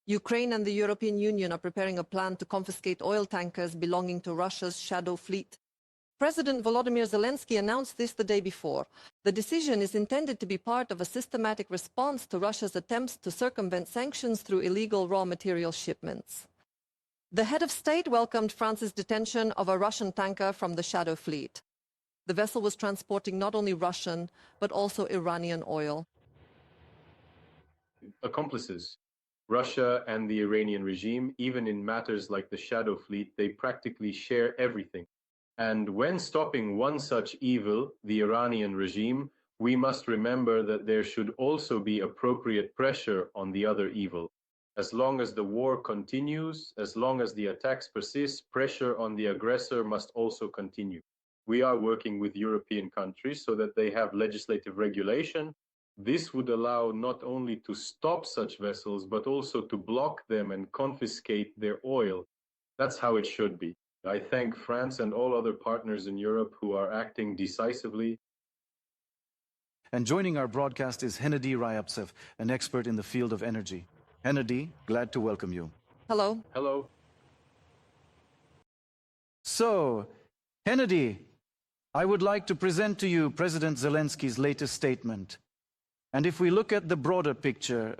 Ukraine and the European Union are preparing a plan to confiscate oil tankers belonging to Russia's shadow fleet. President Volodymyr Zelenskyy announced this the day before. The decision is intended to be part of a systematic response to Russia's attempts to circumvent sanctions through illegal raw material shipments. The head of state welcomed France's detention of a Russian tanker from the shadow fleet. The vessel was transporting not only Russian, but also Iranian oil. Accomplices. Russia and the Iranian regime, even in matters like the shadow fleet, they practically share everything. And when stopping one such evil, the Iranian regime, we must remember that there should also be appropriate pressure on the other evil. As long as the war continues, as long as the attacks persist, pressure on the aggressor must also continue. We are working with European countries so that they have legislative regulation. This would allow not only to stop such vessels, but also to block them and confiscate their oil. That's how it should be. I thank France and all other partners in Europe who are acting decisively. And joining our broadcast is Hennedy Ryabtsev, an expert in the field of energy. Hennedy, glad to welcome you. Hello. Hello. So, Hennedy, I would like to present to you President Zelenskyy's latest statement. And if we look at the broader picture,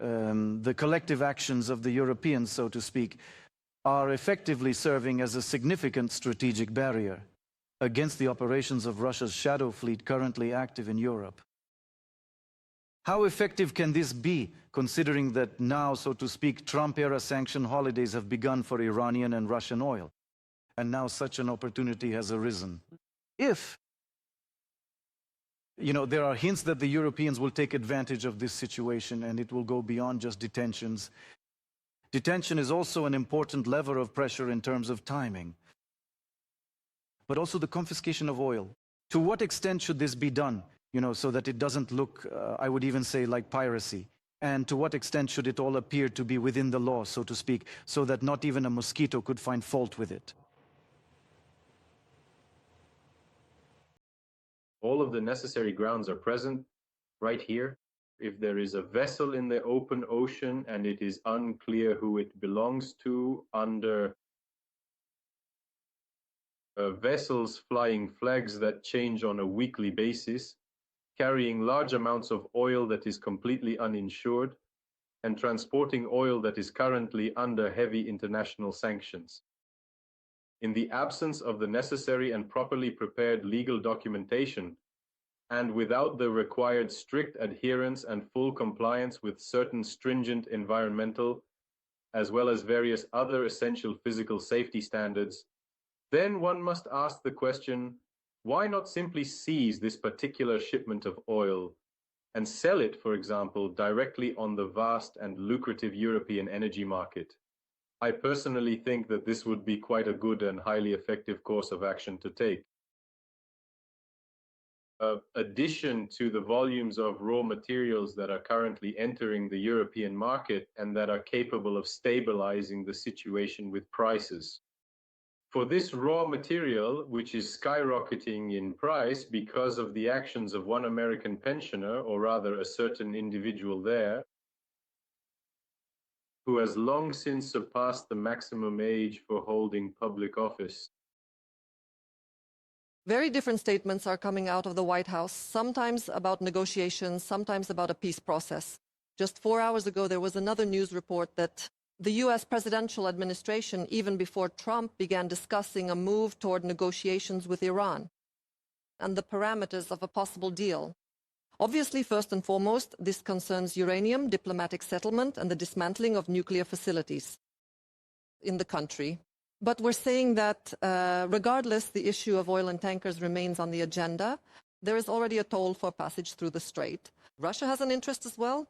the collective actions of the Europeans, so to speak, are effectively serving as a significant strategic barrier against the operations of Russia's shadow fleet currently active in Europe. How effective can this be, considering that now, so to speak, Trump-era sanction holidays have begun for Iranian and Russian oil, and now such an opportunity has arisen? If, there are hints that the Europeans will take advantage of this situation and it will go beyond just detentions. Detention is also an important lever of pressure in terms of timing, but also the confiscation of oil. To what extent should this be done, so that it doesn't look, I would even say, like piracy? And to what extent should it all appear to be within the law, so to speak, so that not even a mosquito could find fault with it? All of the necessary grounds are present right here. If there is a vessel in the open ocean and it is unclear who it belongs to, under vessels flying flags that change on a weekly basis, carrying large amounts of oil that is completely uninsured, and transporting oil that is currently under heavy international sanctions. In the absence of the necessary and properly prepared legal documentation, and without the required strict adherence and full compliance with certain stringent environmental, as well as various other essential physical safety standards, then one must ask the question, why not simply seize this particular shipment of oil and sell it, for example, directly on the vast and lucrative European energy market? I personally think that this would be quite a good and highly effective course of action to take. Addition to the volumes of raw materials that are currently entering the European market and that are capable of stabilizing the situation with prices. For this raw material, which is skyrocketing in price because of the actions of one American pensioner, or rather a certain individual there, who has long since surpassed the maximum age for holding public office. Very different statements are coming out of the White House, sometimes about negotiations, sometimes about a peace process. Just 4 hours ago, there was another news report that the US presidential administration, even before Trump, began discussing a move toward negotiations with Iran and the parameters of a possible deal. Obviously, first and foremost, this concerns uranium, diplomatic settlement, and the dismantling of nuclear facilities in the country. But we're saying that regardless, the issue of oil and tankers remains on the agenda. There is already a toll for passage through the strait. Russia has an interest as well.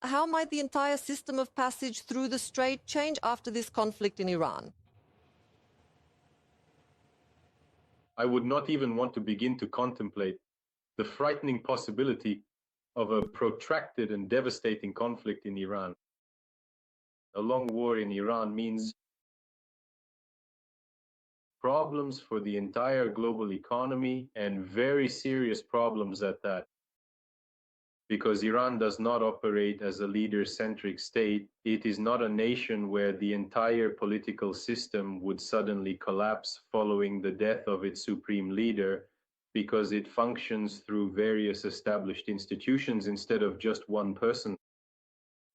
How might the entire system of passage through the strait change after this conflict in Iran? I would not even want to begin to contemplate the frightening possibility of a protracted and devastating conflict in Iran. A long war in Iran means problems for the entire global economy, and very serious problems at that. because Iran does not operate as a leader-centric state. It is not a nation where the entire political system would suddenly collapse following the death of its supreme leader, because it functions through various established institutions instead of just one person.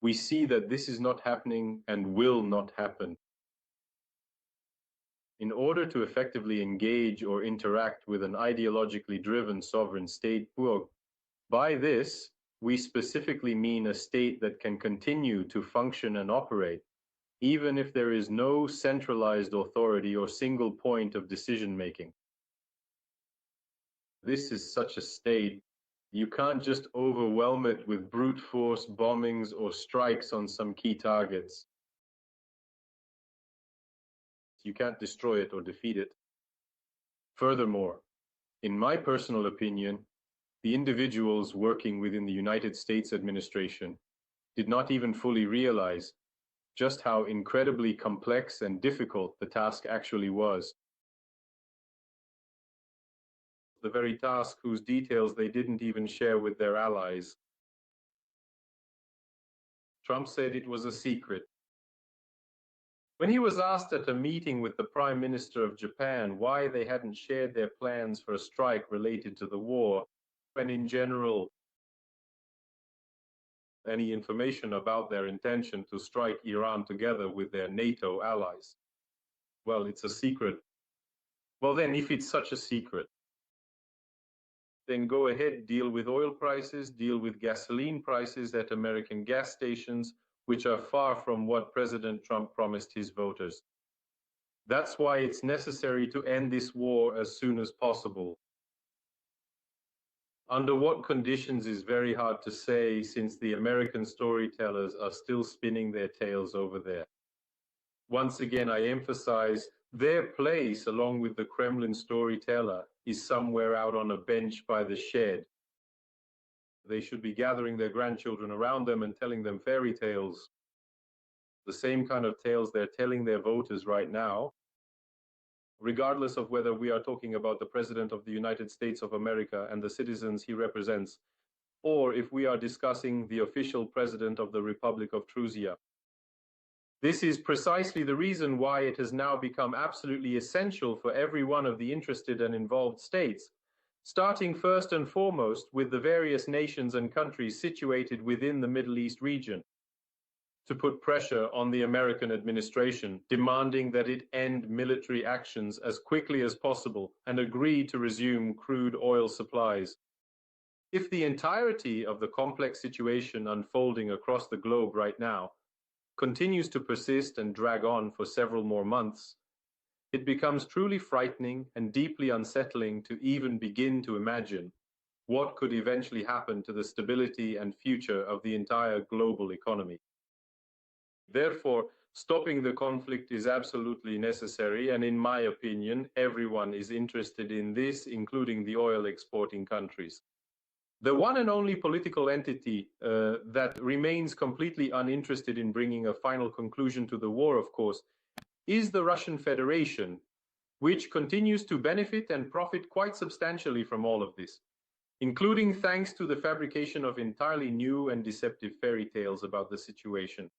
We see that this is not happening and will not happen. In order to effectively engage or interact with an ideologically driven sovereign state, by this, we specifically mean a state that can continue to function and operate, even if there is no centralized authority or single point of decision-making. This is such a state. You can't just overwhelm it with brute force bombings or strikes on some key targets. You can't destroy it or defeat it. Furthermore, in my personal opinion, the individuals working within the United States administration did not even fully realize just how incredibly complex and difficult the task actually was. The very task whose details they didn't even share with their allies. Trump said it was a secret. When he was asked at a meeting with the Prime Minister of Japan why they hadn't shared their plans for a strike related to the war, and in general, any information about their intention to strike Iran together with their NATO allies. Well, it's a secret. Well, then, if it's such a secret, then go ahead, deal with oil prices, deal with gasoline prices at American gas stations, which are far from what President Trump promised his voters. That's why it's necessary to end this war as soon as possible. Under what conditions is very hard to say, since the American storytellers are still spinning their tales over there. Once again, I emphasize, their place, along with the Kremlin storyteller, is somewhere out on a bench by the shed. They should be gathering their grandchildren around them and telling them fairy tales. The same kind of tales they're telling their voters right now, regardless of whether we are talking about the President of the United States of America and the citizens he represents, or if we are discussing the official President of the Republic of Trusia. This is precisely the reason why it has now become absolutely essential for every one of the interested and involved states, starting first and foremost with the various nations and countries situated within the Middle East region, to put pressure on the American administration, demanding that it end military actions as quickly as possible and agree to resume crude oil supplies. If the entirety of the complex situation unfolding across the globe right now continues to persist and drag on for several more months, it becomes truly frightening and deeply unsettling to even begin to imagine what could eventually happen to the stability and future of the entire global economy. Therefore, stopping the conflict is absolutely necessary, and in my opinion, everyone is interested in this, including the oil exporting countries. The one and only political entity that remains completely uninterested in bringing a final conclusion to the war, of course, is the Russian Federation, which continues to benefit and profit quite substantially from all of this, including thanks to the fabrication of entirely new and deceptive fairy tales about the situation.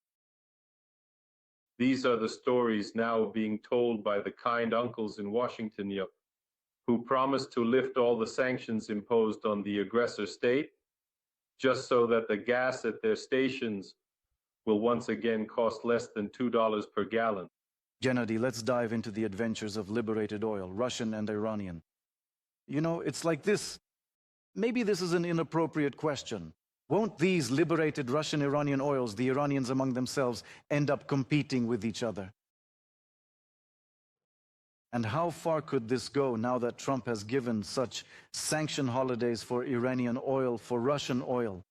These are the stories now being told by the kind uncles in Washington who promised to lift all the sanctions imposed on the aggressor state, just so that the gas at their stations will once again cost less than $2 per gallon. Gennady, let's dive into the adventures of liberated oil, Russian and Iranian. You know, it's like this. Maybe this is an inappropriate question. Won't these liberated Russian-Iranian oils, the Iranians among themselves, end up competing with each other? And how far could this go now that Trump has given such sanction holidays for Iranian oil, for Russian oil?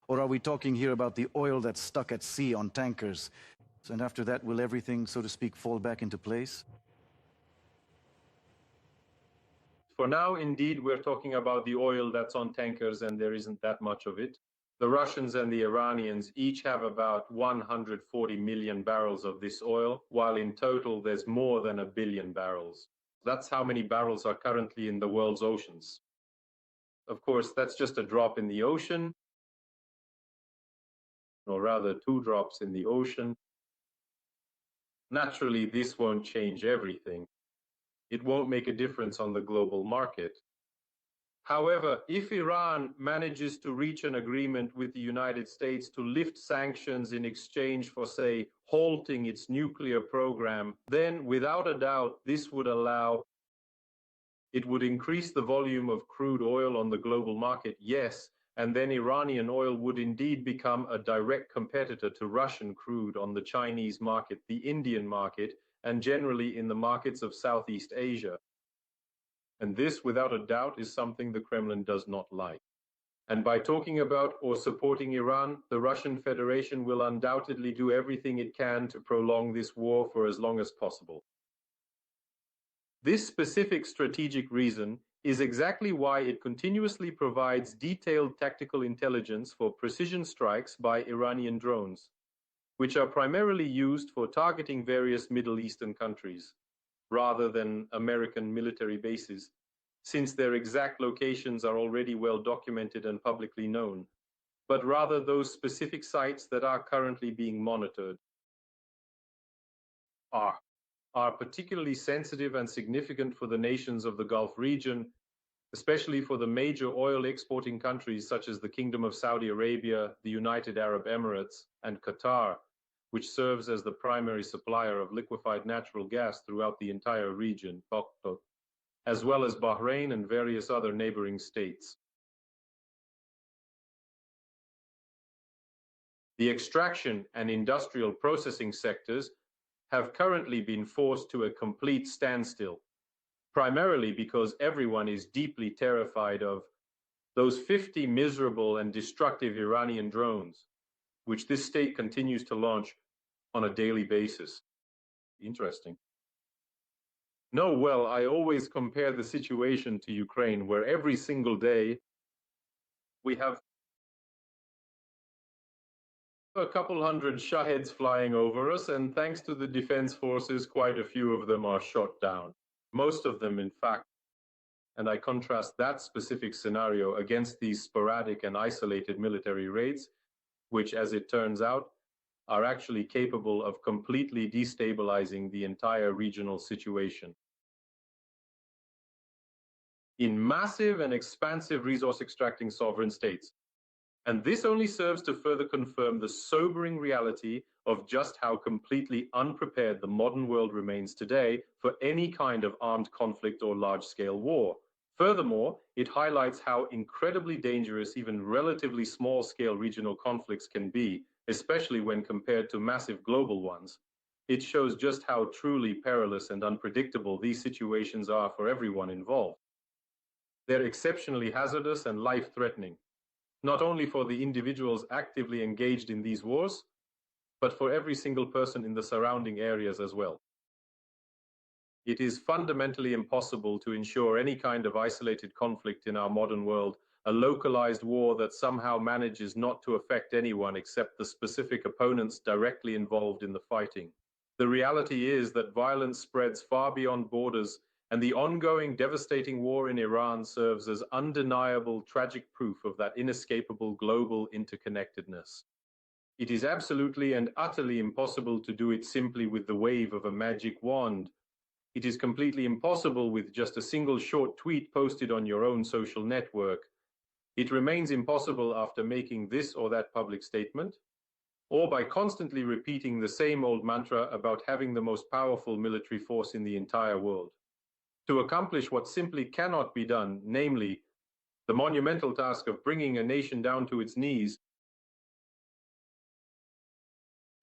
Or are we talking here about the oil that's stuck at sea on tankers? And after that, will everything, so to speak, fall back into place? For now, indeed, we're talking about the oil that's on tankers, and there isn't that much of it. The Russians and the Iranians each have about 140 million barrels of this oil, while in total there's more than 1 billion barrels. That's how many barrels are currently in the world's oceans. Of course, that's just a drop in the ocean. or rather 2 drops in the ocean. Naturally, this won't change everything. It won't make a difference on the global market. However, if Iran manages to reach an agreement with the United States to lift sanctions in exchange for, say, halting its nuclear program, then without a doubt, this would increase the volume of crude oil on the global market, yes, and then Iranian oil would indeed become a direct competitor to Russian crude on the Chinese market, the Indian market, and generally in the markets of Southeast Asia. And this, without a doubt, is something the Kremlin does not like. And by talking about or supporting Iran, the Russian Federation will undoubtedly do everything it can to prolong this war for as long as possible. This specific strategic reason is exactly why it continuously provides detailed tactical intelligence for precision strikes by Iranian drones, which are primarily used for targeting various Middle Eastern countries, rather than American military bases, since their exact locations are already well documented and publicly known, but rather those specific sites that are currently being monitored are particularly sensitive and significant for the nations of the Gulf region, especially for the major oil exporting countries such as the Kingdom of Saudi Arabia, the United Arab Emirates, and Qatar, which serves as the primary supplier of liquefied natural gas throughout the entire region, as well as Bahrain and various other neighboring states. The extraction and industrial processing sectors have currently been forced to a complete standstill, primarily because everyone is deeply terrified of those 50 miserable and destructive Iranian drones, which this state continues to launch on a daily basis. Interesting. No, well, I always compare the situation to Ukraine, where every single day we have a couple hundred Shaheds flying over us, and thanks to the defense forces, quite a few of them are shot down. Most of them, in fact. And I contrast that specific scenario against these sporadic and isolated military raids, which, as it turns out, are actually capable of completely destabilizing the entire regional situation. In massive and expansive resource-extracting sovereign states. And this only serves to further confirm the sobering reality of just how completely unprepared the modern world remains today for any kind of armed conflict or large-scale war. Furthermore, it highlights how incredibly dangerous even relatively small-scale regional conflicts can be, especially when compared to massive global ones. It shows just how truly perilous and unpredictable these situations are for everyone involved. They're exceptionally hazardous and life-threatening, not only for the individuals actively engaged in these wars, but for every single person in the surrounding areas as well. It is fundamentally impossible to ensure any kind of isolated conflict in our modern world, a localized war that somehow manages not to affect anyone except the specific opponents directly involved in the fighting. The reality is that violence spreads far beyond borders, and the ongoing devastating war in Iran serves as undeniable tragic proof of that inescapable global interconnectedness. It is absolutely and utterly impossible to do it simply with the wave of a magic wand. It is completely impossible with just a single short tweet posted on your own social network. It remains impossible after making this or that public statement, or by constantly repeating the same old mantra about having the most powerful military force in the entire world. To accomplish what simply cannot be done, namely, the monumental task of bringing a nation down to its knees,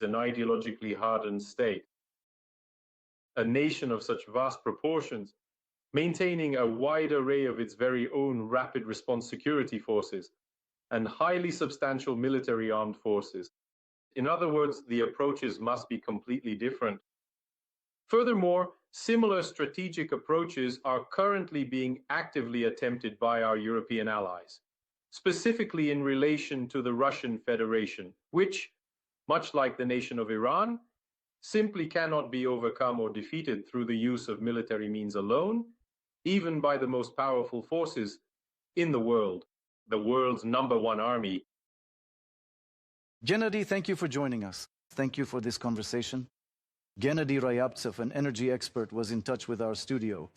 an ideologically hardened state. A nation of such vast proportions, maintaining a wide array of its very own rapid response security forces and highly substantial military armed forces. In other words, the approaches must be completely different. Furthermore, similar strategic approaches are currently being actively attempted by our European allies, specifically in relation to the Russian Federation, which, much like the nation of Iran, simply cannot be overcome or defeated through the use of military means alone, even by the most powerful forces in the world, the world's #1 army. Gennady, thank you for joining us. Thank you for this conversation. Gennady Ryabtsev, an energy expert, was in touch with our studio.